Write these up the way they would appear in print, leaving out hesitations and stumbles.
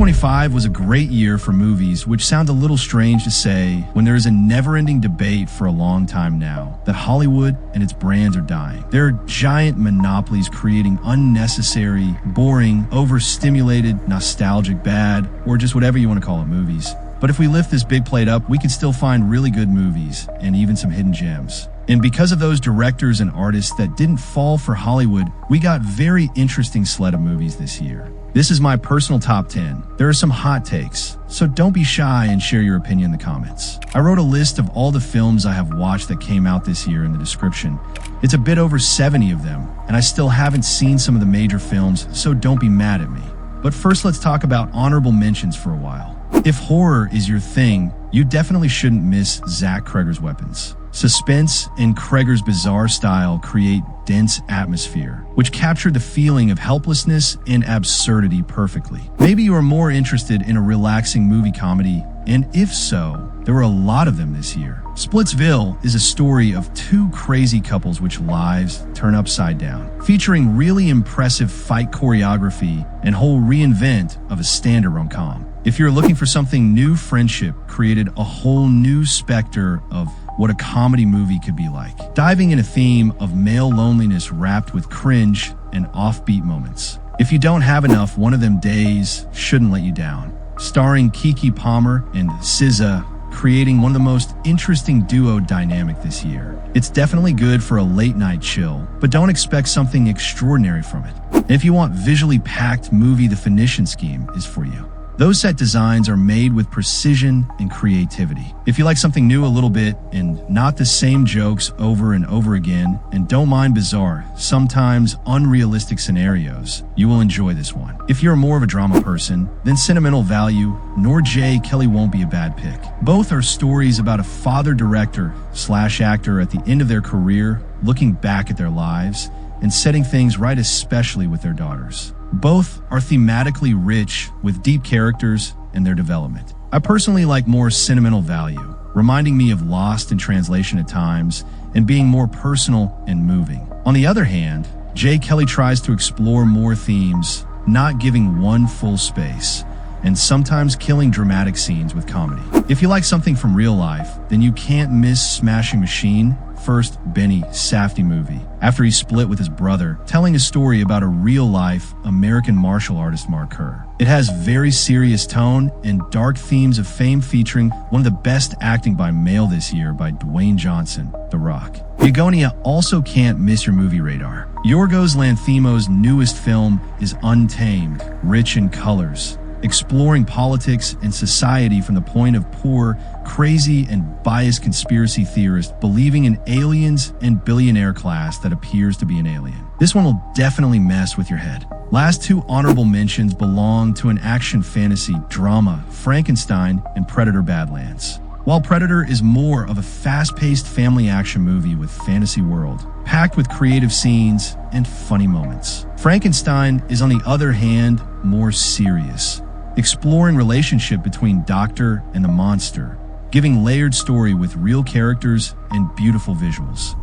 2025 was a great year for movies, which sounds a little strange to say when there is a never-ending debate for a long time now that Hollywood and its brands are dying. There are giant monopolies creating unnecessary, boring, overstimulated, nostalgic, bad, or just whatever you want to call it movies. But if we lift this big plate up, we can still find really good movies and even some hidden gems. And because of those directors and artists that didn't fall for Hollywood, we got very interesting sled of movies this year. This is my personal top 10. There are some hot takes, so don't be shy and share your opinion in the comments. I wrote a list of all the films I have watched that came out this year in the description. It's a bit over 70 of them, and I still haven't seen some of the major films, so don't be mad at me. But first, let's talk about honorable mentions for a while. If horror is your thing, you definitely shouldn't miss Zach Cregger's Weapons. Suspense and Cregger's bizarre style create dense atmosphere, which captured the feeling of helplessness and absurdity perfectly. Maybe you are more interested in a relaxing movie comedy, and if so, there were a lot of them this year. Splitsville is a story of two crazy couples which lives turn upside down, featuring really impressive fight choreography and whole reinvent of a standard rom-com. If you're looking for something new, Friendship created a whole new specter of what a comedy movie could be like, diving in a theme of male loneliness wrapped with cringe and offbeat moments. If you don't have enough, One of Them Days shouldn't let you down. Starring Keke Palmer and SZA, creating one of the most interesting duo dynamic this year. It's definitely good for a late night chill, but don't expect something extraordinary from it. And if you want visually packed movie, The Phoenician Scheme is for you. Those set designs are made with precision and creativity. If you like something new a little bit and not the same jokes over and over again, and don't mind bizarre, sometimes unrealistic scenarios, you will enjoy this one. If you're more of a drama person, then Sentimental Value nor Jay Kelly won't be a bad pick. Both are stories about a father-director/actor at the end of their career, looking back at their lives and setting things right, especially with their daughters. Both are thematically rich with deep characters and their development. I personally like more Sentimental Value, reminding me of Lost in translation at times and being more personal and moving. On the other hand, Jay Kelly tries to explore more themes, not giving one full space, and sometimes killing dramatic scenes with comedy. If you like something from real life, then you can't miss Smashing Machine, first Benny Safdie movie, after he split with his brother, telling a story about a real-life American martial artist Mark Kerr. It has very serious tone and dark themes of fame, featuring one of the best acting by male this year by Dwayne Johnson, The Rock. Bugonia also can't miss your movie radar. Yorgos Lanthimos' newest film is Untamed, rich in colors, exploring politics and society from the point of poor, crazy, and biased conspiracy theorist believing in aliens and billionaire class that appears to be an alien. This one will definitely mess with your head. Last two honorable mentions belong to an action fantasy drama, Frankenstein and Predator Badlands. While Predator is more of a fast-paced family action movie with fantasy world, packed with creative scenes and funny moments, Frankenstein is, on the other hand, more serious, exploring relationship between Doctor and the monster, giving layered story with real characters and beautiful visuals.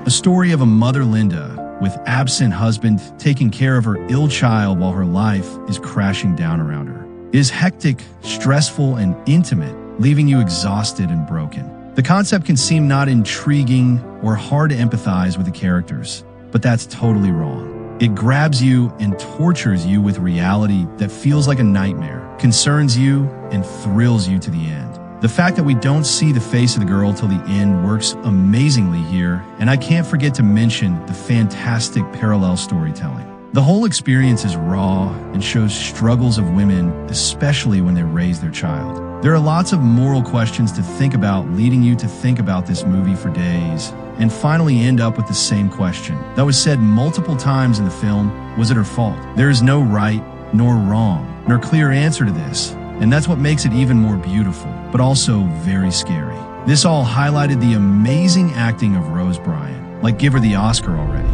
A story of a mother, Linda, with absent husband taking care of her ill child while her life is crashing down around her. It is hectic, stressful, and intimate, leaving you exhausted and broken. The concept can seem not intriguing or hard to empathize with the characters, but that's totally wrong. It grabs you and tortures you with reality that feels like a nightmare, concerns you, and thrills you to the end. The fact that we don't see the face of the girl till the end works amazingly here, and I can't forget to mention the fantastic parallel storytelling. The whole experience is raw and shows struggles of women, especially when they raise their child. There are lots of moral questions to think about, leading you to think about this movie for days, and finally end up with the same question that was said multiple times in the film: was it her fault? There is no right nor wrong nor clear answer to this, and that's what makes it even more beautiful, but also very scary. This all highlighted the amazing acting of Rose Byrne, like give her the Oscar already.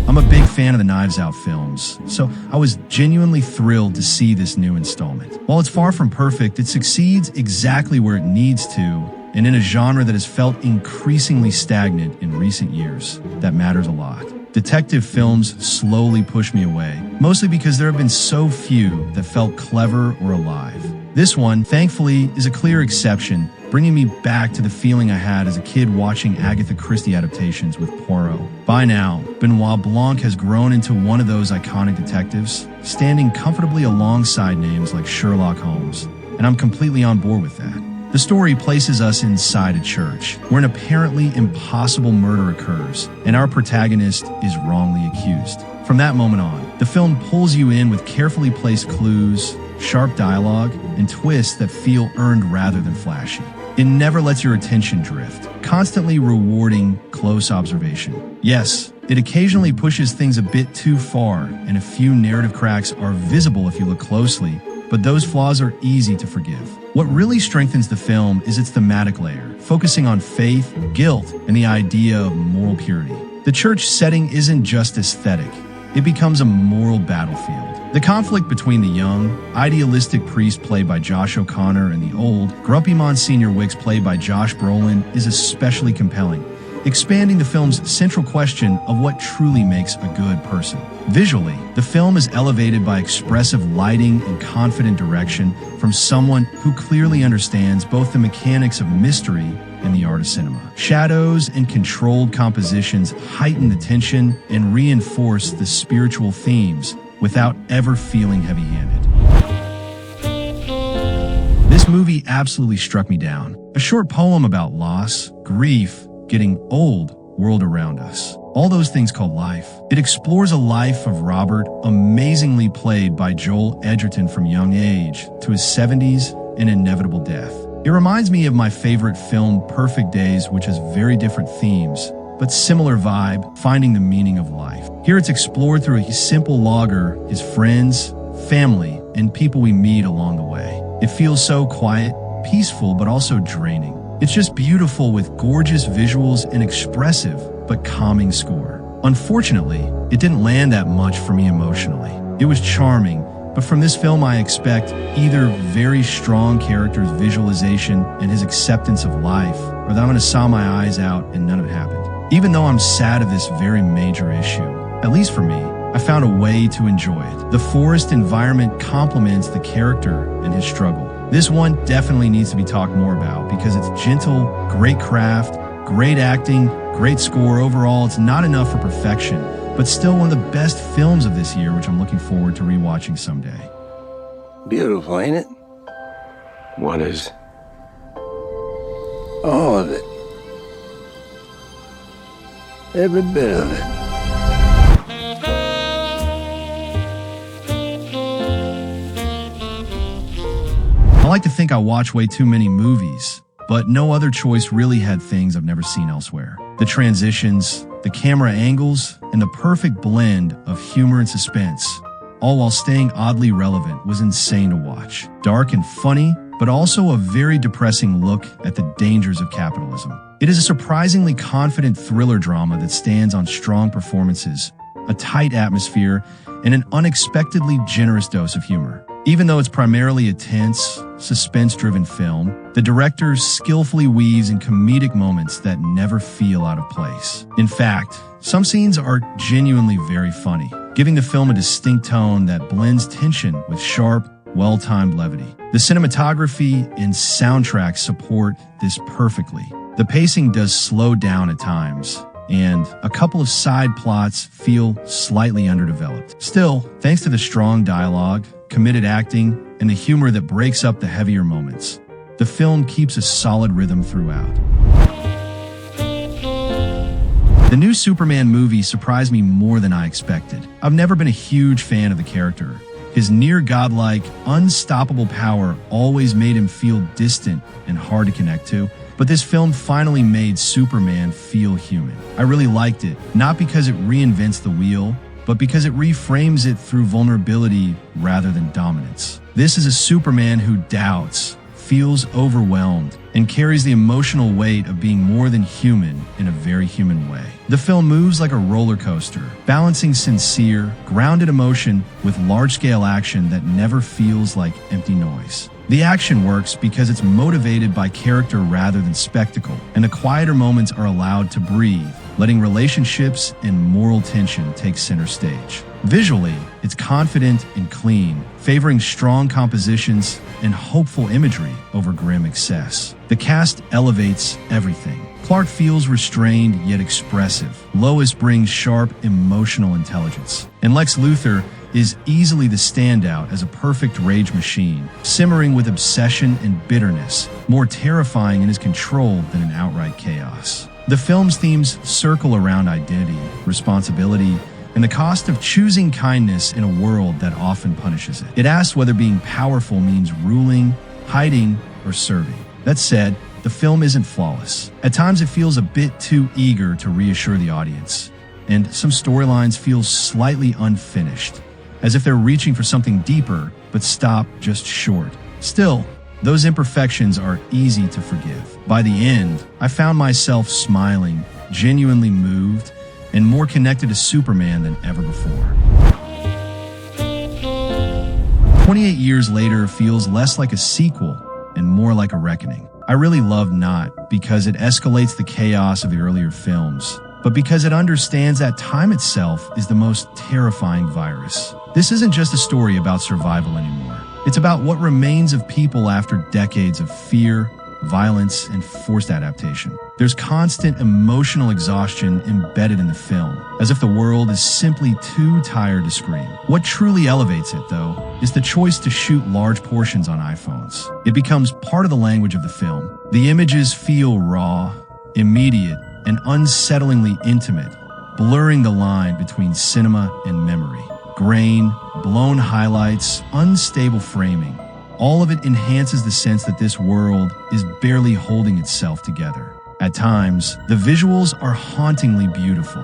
I'm a big fan of the Knives Out films, so I was genuinely thrilled to see this new installment. While it's far from perfect, it succeeds exactly where it needs to, and in a genre that has felt increasingly stagnant in recent years. That matters a lot. Detective films slowly push me away, mostly because there have been so few that felt clever or alive. This one, thankfully, is a clear exception, bringing me back to the feeling I had as a kid watching Agatha Christie adaptations with Poirot. By now, Benoit Blanc has grown into one of those iconic detectives, standing comfortably alongside names like Sherlock Holmes, and I'm completely on board with that. The story places us inside a church, where an apparently impossible murder occurs, and our protagonist is wrongly accused. From that moment on, the film pulls you in with carefully placed clues, sharp dialogue, and twists that feel earned rather than flashy. It never lets your attention drift, constantly rewarding close observation. Yes, it occasionally pushes things a bit too far, and a few narrative cracks are visible if you look closely, but those flaws are easy to forgive. What really strengthens the film is its thematic layer, focusing on faith, guilt, and the idea of moral purity. The church setting isn't just aesthetic, it becomes a moral battlefield. The conflict between the young, idealistic priest played by Josh O'Connor and the old, grumpy Monsignor Wicks played by Josh Brolin is especially compelling, expanding the film's central question of what truly makes a good person. Visually, the film is elevated by expressive lighting and confident direction from someone who clearly understands both the mechanics of mystery and the art of cinema. Shadows and controlled compositions heighten the tension and reinforce the spiritual themes without ever feeling heavy-handed. This movie absolutely struck me down. A short poem about loss, grief, getting old, world around us. All those things called life. It explores a life of Robert, amazingly played by Joel Edgerton from young age to his 70s and inevitable death. It reminds me of my favorite film, Perfect Days, which has very different themes, but similar vibe, finding the meaning of life. Here it's explored through a simple logger, his friends, family, and people we meet along the way. It feels so quiet, peaceful, but also draining. It's just beautiful with gorgeous visuals and expressive but calming score. Unfortunately, it didn't land that much for me emotionally. It was charming, but from this film I expect either very strong character's visualization and his acceptance of life, or that I'm gonna saw my eyes out and none of it happened. Even though I'm sad of this very major issue, at least for me, I found a way to enjoy it. The forest environment complements the character and his struggle. This one definitely needs to be talked more about because it's gentle, great craft, great acting, great score. Overall, it's not enough for perfection, but still one of the best films of this year, which I'm looking forward to rewatching someday. Beautiful, ain't it? What is? All of it. Every bit of it. I like to think I watch way too many movies, but no other choice really had things I've never seen elsewhere. The transitions, the camera angles, and the perfect blend of humor and suspense, all while staying oddly relevant, was insane to watch. Dark and funny, but also a very depressing look at the dangers of capitalism. It is a surprisingly confident thriller drama that stands on strong performances, a tight atmosphere, and an unexpectedly generous dose of humor. Even though it's primarily a tense, suspense-driven film, the director skillfully weaves in comedic moments that never feel out of place. In fact, some scenes are genuinely very funny, giving the film a distinct tone that blends tension with sharp, well-timed levity. The cinematography and soundtrack support this perfectly. The pacing does slow down at times, and a couple of side plots feel slightly underdeveloped. Still, thanks to the strong dialogue, committed acting, and the humor that breaks up the heavier moments, the film keeps a solid rhythm throughout. The new Superman movie surprised me more than I expected. I've never been a huge fan of the character. His near-godlike, unstoppable power always made him feel distant and hard to connect to, but this film finally made Superman feel human. I really liked it, not because it reinvents the wheel, but because it reframes it through vulnerability rather than dominance. This is a Superman who doubts, feels overwhelmed, and carries the emotional weight of being more than human in a very human way. The film moves like a roller coaster, balancing sincere, grounded emotion with large-scale action that never feels like empty noise. The action works because it's motivated by character rather than spectacle, and the quieter moments are allowed to breathe, letting relationships and moral tension take center stage. Visually, it's confident and clean, favoring strong compositions and hopeful imagery over grim excess. The cast elevates everything. Clark feels restrained yet expressive. Lois brings sharp emotional intelligence. And Lex Luthor is easily the standout as a perfect rage machine, simmering with obsession and bitterness, more terrifying in his control than in outright chaos. The film's themes circle around identity, responsibility, and the cost of choosing kindness in a world that often punishes it. It asks whether being powerful means ruling, hiding, or serving. That said, the film isn't flawless. At times it feels a bit too eager to reassure the audience, and some storylines feel slightly unfinished, as if they're reaching for something deeper, but stop just short. Still, those imperfections are easy to forgive. By the end, I found myself smiling, genuinely moved, and more connected to Superman than ever before. 28 years later feels less like a sequel and more like a reckoning. I really love Not because it escalates the chaos of the earlier films, but because it understands that time itself is the most terrifying virus. This isn't just a story about survival anymore. It's about what remains of people after decades of fear, violence, and forced adaptation. There's constant emotional exhaustion embedded in the film, as if the world is simply too tired to scream. What truly elevates it, though, is the choice to shoot large portions on iPhones. It becomes part of the language of the film. The images feel raw, immediate, and unsettlingly intimate, blurring the line between cinema and memory. Grain, blown highlights, unstable framing. All of it enhances the sense that this world is barely holding itself together. At times, the visuals are hauntingly beautiful.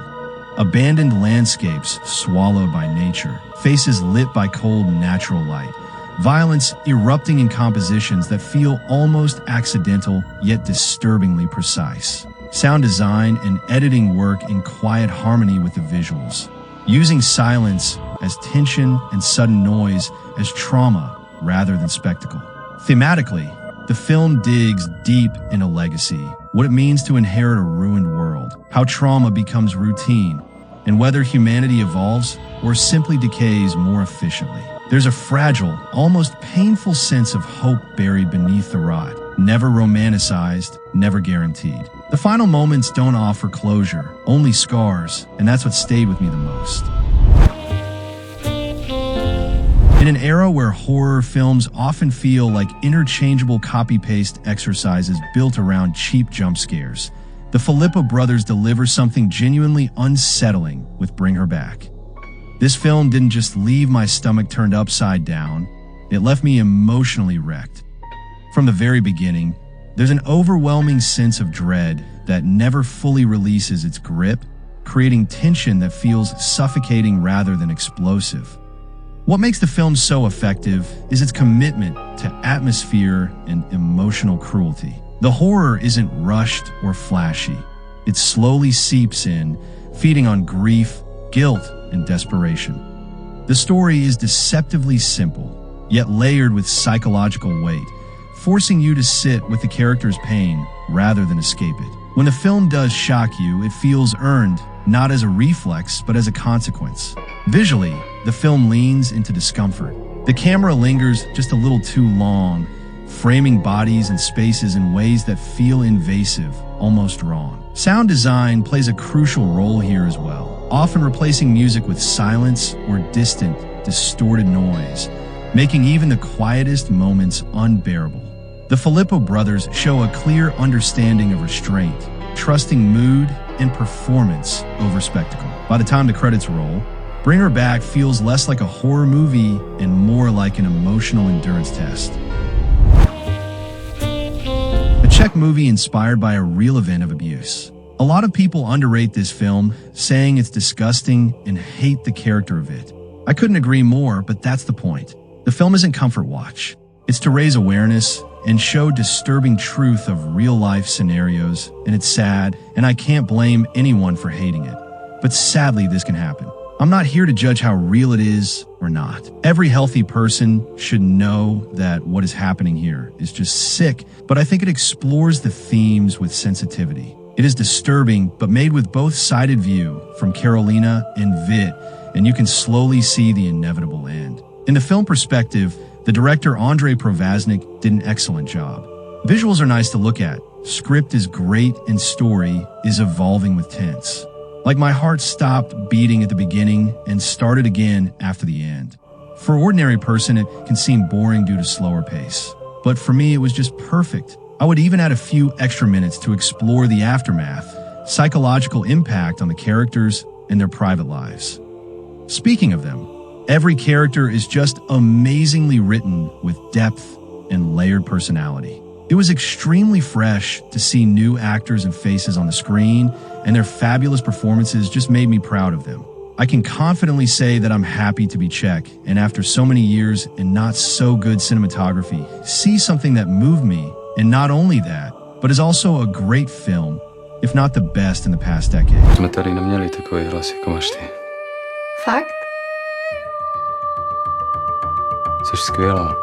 Abandoned landscapes swallowed by nature, faces lit by cold natural light, violence erupting in compositions that feel almost accidental yet disturbingly precise. Sound design and editing work in quiet harmony with the visuals, using silence as tension and sudden noise as trauma rather than spectacle. Thematically, the film digs deep into legacy, what it means to inherit a ruined world, how trauma becomes routine, and whether humanity evolves or simply decays more efficiently. There's a fragile, almost painful sense of hope buried beneath the rot, never romanticized, never guaranteed. The final moments don't offer closure, only scars, and that's what stayed with me the most. In an era where horror films often feel like interchangeable copy-paste exercises built around cheap jump scares, the Filippo brothers deliver something genuinely unsettling with Bring Her Back. This film didn't just leave my stomach turned upside down, it left me emotionally wrecked. From the very beginning, there's an overwhelming sense of dread that never fully releases its grip, creating tension that feels suffocating rather than explosive. What makes the film so effective is its commitment to atmosphere and emotional cruelty. The horror isn't rushed or flashy. It slowly seeps in, feeding on grief, guilt, and desperation. The story is deceptively simple, yet layered with psychological weight, forcing you to sit with the character's pain rather than escape it. When the film does shock you, it feels earned, not as a reflex, but as a consequence. Visually, the film leans into discomfort. The camera lingers just a little too long, framing bodies and spaces in ways that feel invasive, almost wrong. Sound design plays a crucial role here as well, often replacing music with silence or distant, distorted noise, making even the quietest moments unbearable. The Filippo brothers show a clear understanding of restraint, trusting mood and performance over spectacle. By the time the credits roll, Bring Her Back feels less like a horror movie and more like an emotional endurance test. A Czech movie inspired by a real event of abuse. A lot of people underrate this film, saying it's disgusting and hate the character of it. I couldn't agree more, but that's the point. The film isn't comfort watch. It's to raise awareness and show disturbing truth of real-life scenarios, and it's sad, and I can't blame anyone for hating it. But sadly, this can happen. I'm not here to judge how real it is or not. Every healthy person should know that what is happening here is just sick, but I think it explores the themes with sensitivity. It is disturbing, but made with both sided view from Carolina and Vit, and you can slowly see the inevitable end. In the film perspective, the director Andrei Provaznik did an excellent job. Visuals are nice to look at, script is great, and story is evolving with tense. Like my heart stopped beating at the beginning and started again after the end. For an ordinary person, it can seem boring due to slower pace. But for me, it was just perfect. I would even add a few extra minutes to explore the aftermath, psychological impact on the characters and their private lives. Speaking of them, every character is just amazingly written with depth and layered personality. It was extremely fresh to see new actors and faces on the screen, and their fabulous performances just made me proud of them. I can confidently say that I'm happy to be Czech, and after so many years and not so good cinematography, see something that moved me, and not only that, but is also a great film, if not the best in the past decade. Jsme tady neměli takový hlas, jako máš ty. Fakt? Jsi skvělá.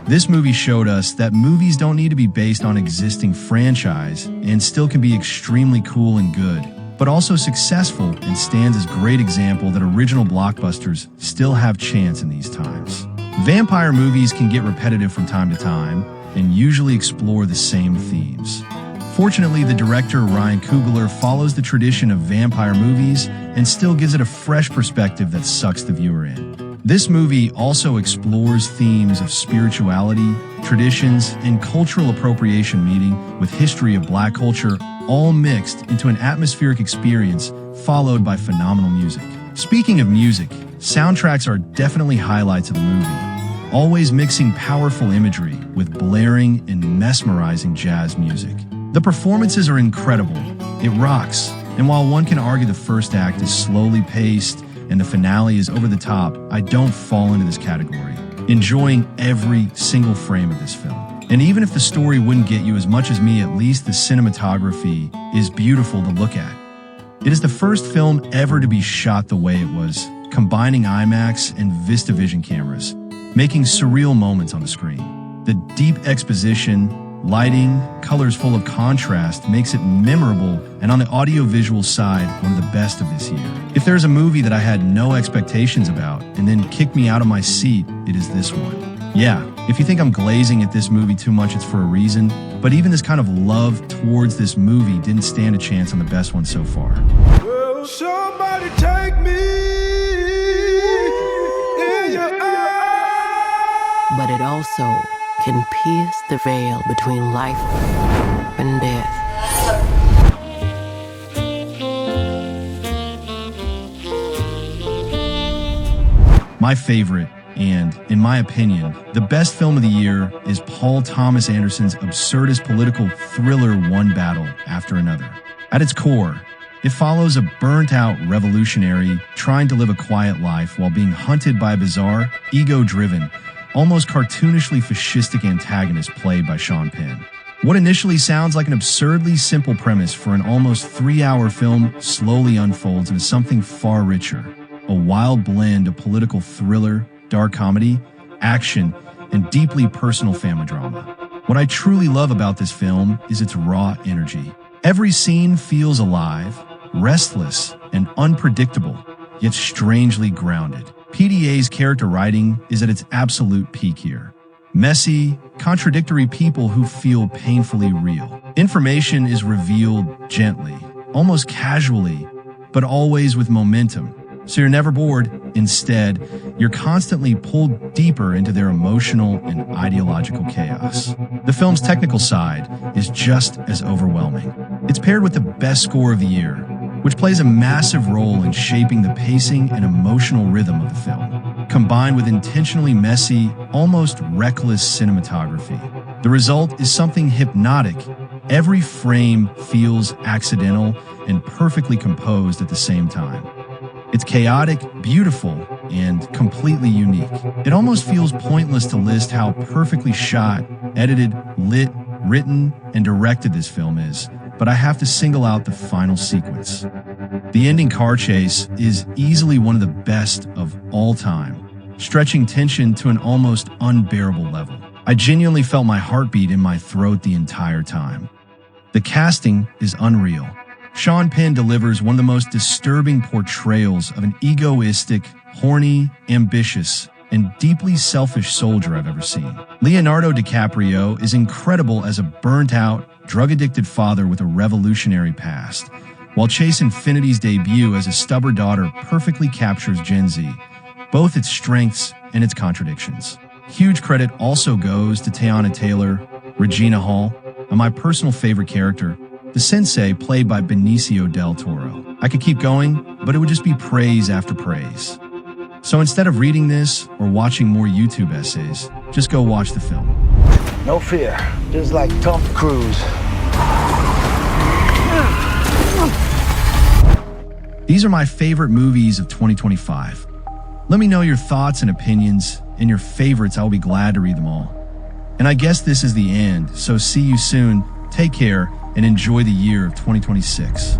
This movie showed us that movies don't need to be based on existing franchise and still can be extremely cool and good, but also successful, and stands as a great example that original blockbusters still have chance in these times. Vampire movies can get repetitive from time to time and usually explore the same themes. Fortunately, the director Ryan Coogler follows the tradition of vampire movies and still gives it a fresh perspective that sucks the viewer in. This movie also explores themes of spirituality, traditions, and cultural appropriation meeting with history of black culture, all mixed into an atmospheric experience followed by phenomenal music. Speaking of music, soundtracks are definitely highlights of the movie, always mixing powerful imagery with blaring and mesmerizing jazz music. The performances are incredible. It rocks, and while one can argue the first act is slowly paced and the finale is over the top, I don't fall into this category, enjoying every single frame of this film. And even if the story wouldn't get you as much as me, at least the cinematography is beautiful to look at. It is the first film ever to be shot the way it was, combining IMAX and VistaVision cameras, making surreal moments on the screen. The deep exposition, lighting, colors full of contrast makes it memorable, and on the audio-visual side, one of the best of this year. If there's a movie that I had no expectations about and then kicked me out of my seat, it is this one. Yeah, if you think I'm glazing at this movie too much, it's for a reason, but even this kind of love towards this movie didn't stand a chance on the best one so far. Well, somebody take me in your eyes. But it also can pierce the veil between life and death. My favorite, and in my opinion, the best film of the year is Paul Thomas Anderson's absurdist political thriller One Battle After Another. At its core, it follows a burnt-out revolutionary trying to live a quiet life while being hunted by a bizarre, ego-driven, almost cartoonishly fascistic antagonist played by Sean Penn. What initially sounds like an absurdly simple premise for an almost 3-hour film slowly unfolds into something far richer, a wild blend of political thriller, dark comedy, action, and deeply personal family drama. What I truly love about this film is its raw energy. Every scene feels alive, restless, and unpredictable, yet strangely grounded. PDA's character writing is at its absolute peak here. Messy, contradictory people who feel painfully real. Information is revealed gently, almost casually, but always with momentum. So you're never bored. Instead, you're constantly pulled deeper into their emotional and ideological chaos. The film's technical side is just as overwhelming. It's paired with the best score of the year, which plays a massive role in shaping the pacing and emotional rhythm of the film, combined with intentionally messy, almost reckless cinematography. The result is something hypnotic. Every frame feels accidental and perfectly composed at the same time. It's chaotic, beautiful, and completely unique. It almost feels pointless to list how perfectly shot, edited, lit, written, and directed this film is, but I have to single out the final sequence. The ending car chase is easily one of the best of all time, stretching tension to an almost unbearable level. I genuinely felt my heartbeat in my throat the entire time. The casting is unreal. Sean Penn delivers one of the most disturbing portrayals of an egoistic, horny, ambitious, and deeply selfish soldier I've ever seen. Leonardo DiCaprio is incredible as a burnt-out, drug-addicted father with a revolutionary past, while Chase Infinity's debut as a stubborn daughter perfectly captures Gen Z, both its strengths and its contradictions. Huge credit also goes to Teyana Taylor, Regina Hall, and my personal favorite character, the sensei played by Benicio del Toro. I could keep going, but it would just be praise after praise. So instead of reading this or watching more YouTube essays, just go watch the film. No fear, just like Tom Cruise. These are my favorite movies of 2025. Let me know your thoughts and opinions and your favorites. I will be glad to read them all. And I guess this is the end, so see you soon. Take care and enjoy the year of 2026.